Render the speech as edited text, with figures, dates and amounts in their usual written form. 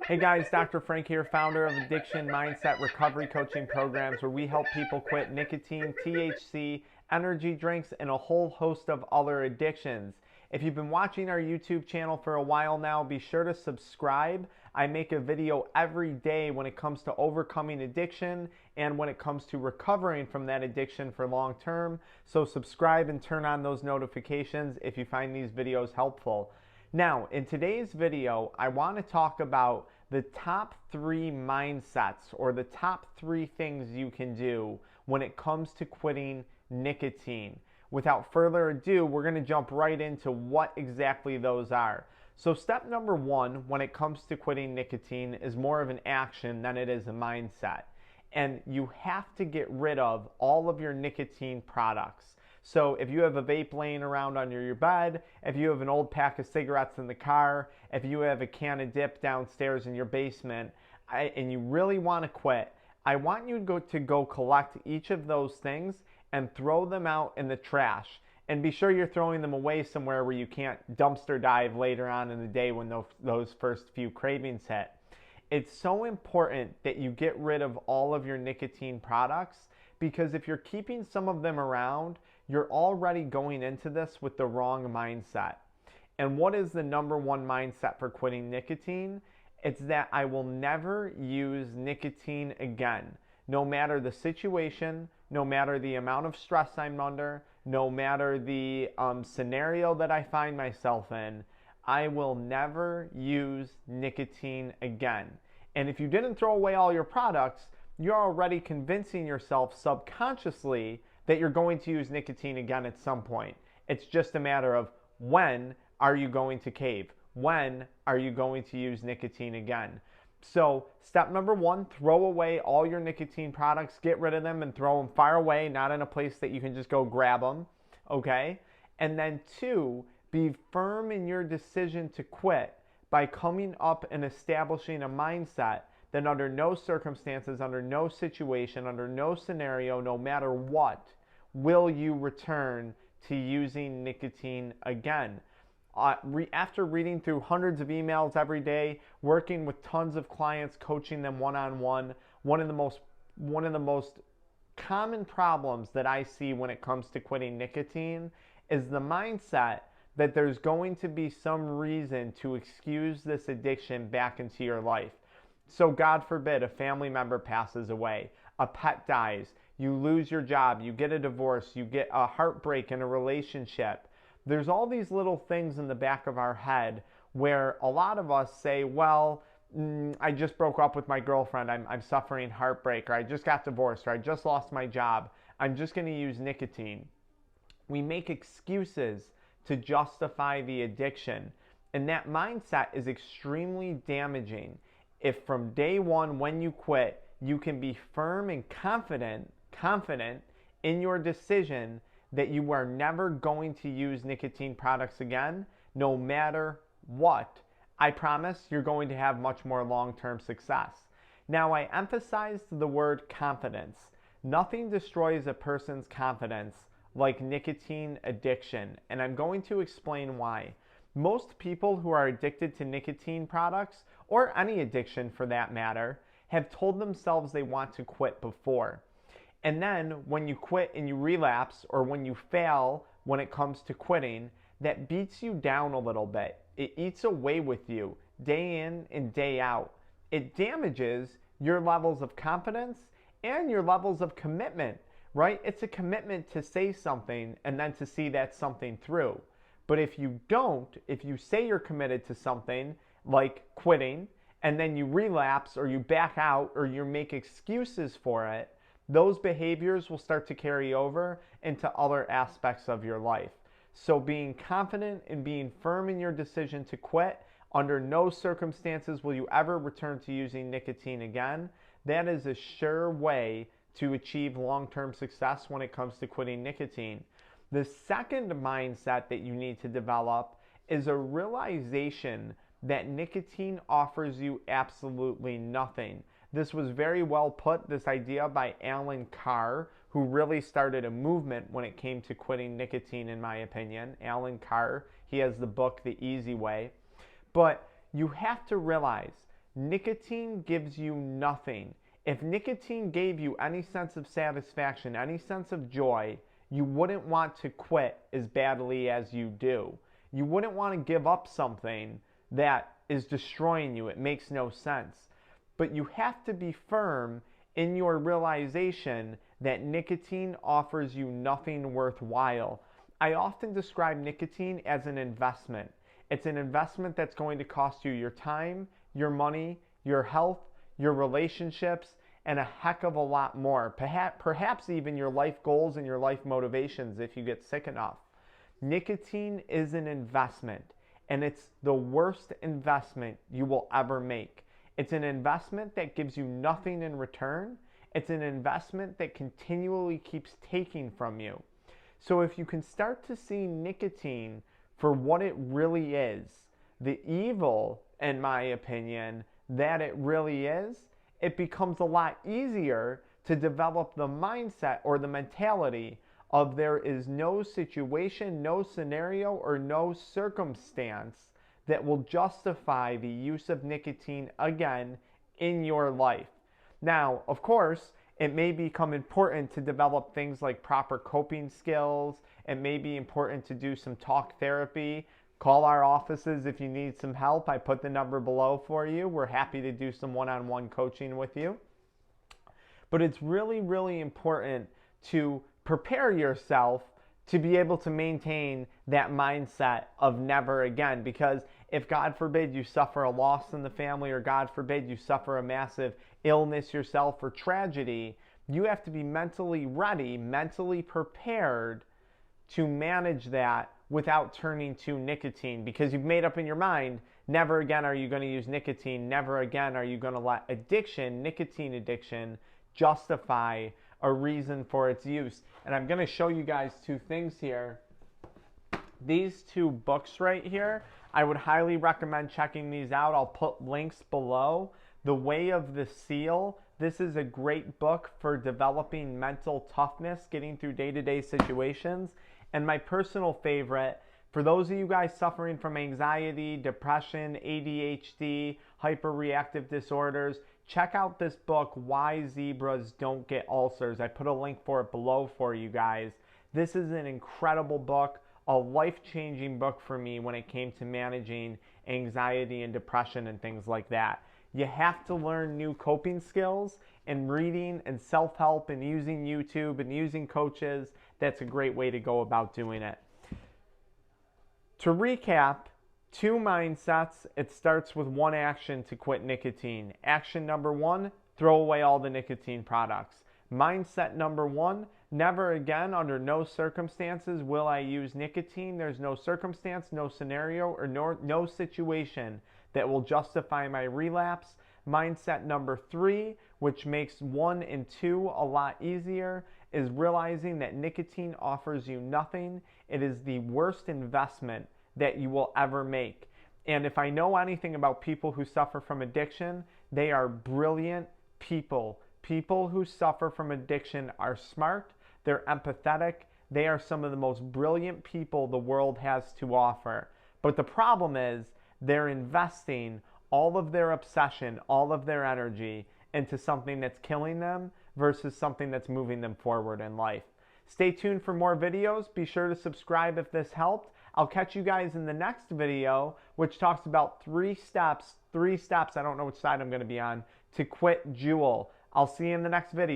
Hey guys, Dr. Frank here, founder of Addiction Mindset Recovery Coaching Programs, where we help people quit nicotine, THC, energy drinks, and a whole host of other addictions. If you've been watching our YouTube channel for a while now, be sure to subscribe. I make a video every day when it comes to overcoming addiction and when it comes to recovering from that addiction for long term. So subscribe and turn on those notifications if you find these videos helpful. Now, in today's video, I want to talk about the top 3 mindsets or the top 3 things you can do when it comes to quitting nicotine. Without further ado, we're going to jump right into what exactly those are. So step number 1 when it comes to quitting nicotine is more of an action than it is a mindset. And you have to get rid of all of your nicotine products. So if you have a vape laying around under your bed, if you have an old pack of cigarettes in the car, if you have a can of dip downstairs in your basement, and you really want to quit, I want you to go collect each of those things and throw them out in the trash. And be sure you're throwing them away somewhere where you can't dumpster dive later on in the day when those first few cravings hit. It's so important that you get rid of all of your nicotine products, because if you're keeping some of them around, you're already going into this with the wrong mindset. And what is the number 1 mindset for quitting nicotine? It's that I will never use nicotine again. No matter the situation, no matter the amount of stress I'm under, no matter the scenario that I find myself in, I will never use nicotine again. And if you didn't throw away all your products, you're already convincing yourself subconsciously that you're going to use nicotine again at some point. It's just a matter of when are you going to cave? When are you going to use nicotine again? So step number 1, throw away all your nicotine products, get rid of them and throw them far away, not in a place that you can just go grab them, okay? And then 2, be firm in your decision to quit by coming up and establishing a mindset that under no circumstances, under no situation, under no scenario, no matter what, will you return to using nicotine again. After reading through hundreds of emails every day, working with tons of clients, coaching them one-on-one, one of the most common problems that I see when it comes to quitting nicotine is the mindset that there's going to be some reason to excuse this addiction back into your life. So God forbid a family member passes away, a pet dies, you lose your job, you get a divorce, you get a heartbreak in a relationship. There's all these little things in the back of our head where a lot of us say, well, I just broke up with my girlfriend, I'm suffering heartbreak, or I just got divorced, or I just lost my job, I'm just going to use nicotine. We make excuses to justify the addiction, and that mindset is extremely damaging. If from day 1 when you quit, you can be firm and confident in your decision that you are never going to use nicotine products again, no matter what, I promise you're going to have much more long-term success. Now, I emphasized the word confidence. Nothing destroys a person's confidence like nicotine addiction, and I'm going to explain why. Most people who are addicted to nicotine products, or any addiction for that matter, have told themselves they want to quit before. And then when you quit and you relapse, or when you fail when it comes to quitting, that beats you down a little bit. It eats away with you day in and day out. It damages your levels of confidence and your levels of commitment, right? It's a commitment to say something and then to see that something through. But if you don't, if you say you're committed to something like quitting, and then you relapse or you back out or you make excuses for it, those behaviors will start to carry over into other aspects of your life. So being confident and being firm in your decision to quit, under no circumstances will you ever return to using nicotine again. That is a sure way to achieve long-term success when it comes to quitting nicotine. The second mindset that you need to develop is a realization that nicotine offers you absolutely nothing. This was very well put, this idea, by Alan Carr, who really started a movement when it came to quitting nicotine, in my opinion. Alan Carr, he has the book The Easy Way. But you have to realize Nicotine gives you nothing. If nicotine gave you any sense of satisfaction, any sense of joy, you wouldn't want to quit as badly as you do. You wouldn't want to give up something that is destroying you. It makes no sense. But you have to be firm in your realization that nicotine offers you nothing worthwhile. I often describe nicotine as an investment. It's an investment that's going to cost you your time, your money, your health, your relationships, and a heck of a lot more. Perhaps even your life goals and your life motivations if you get sick enough. Nicotine is an investment, and it's the worst investment you will ever make. It's an investment that gives you nothing in return. It's an investment that continually keeps taking from you. So if you can start to see nicotine for what it really is, the evil, in my opinion, that it really is, it becomes a lot easier to develop the mindset or the mentality of there is no situation, no scenario, or no circumstance that will justify the use of nicotine again in your life. Now, of course, it may become important to develop things like proper coping skills. It may be important to do some talk therapy. Call our offices if you need some help. I put the number below for you. We're happy to do some one-on-one coaching with you. But it's really, really important to prepare yourself to be able to maintain that mindset of never again. Because if, God forbid, you suffer a loss in the family, or God forbid, you suffer a massive illness yourself or tragedy, you have to be mentally ready, mentally prepared to manage that without turning to nicotine, because you've made up in your mind, never again are you going to use nicotine, never again are you going to let addiction, nicotine addiction, justify a reason for its use. And I'm going to show you guys two things here. These two books right here, I would highly recommend checking these out. I'll put links below. The Way of the Seal. This is a great book for developing mental toughness, getting through day-to-day situations. And my personal favorite, for those of you guys suffering from anxiety, depression, ADHD, hyperreactive disorders, check out this book, Why Zebras Don't Get Ulcers. I put a link for it below for you guys. This is an incredible book, a life-changing book for me when it came to managing anxiety and depression and things like that. You have to learn new coping skills, and reading and self-help and using YouTube and using coaches. That's a great way to go about doing it. To recap, 2 mindsets. It starts with one action to quit nicotine. Action number 1, throw away all the nicotine products. Mindset number 1, never again, under no circumstances will I use nicotine. There's no circumstance, no scenario, or no situation that will justify my relapse. Mindset number 3, which makes 1 and 2 a lot easier, is realizing that nicotine offers you nothing. It is the worst investment that you will ever make. And if I know anything about people who suffer from addiction, they are brilliant people. People who suffer from addiction are smart, they're empathetic, they are some of the most brilliant people the world has to offer. But the problem is, they're investing all of their obsession, all of their energy into something that's killing them versus something that's moving them forward in life. Stay tuned for more videos. Be sure to subscribe if this helped. I'll catch you guys in the next video, which talks about 3 steps, I don't know which side I'm going to be on, to quit Juul. I'll see you in the next video.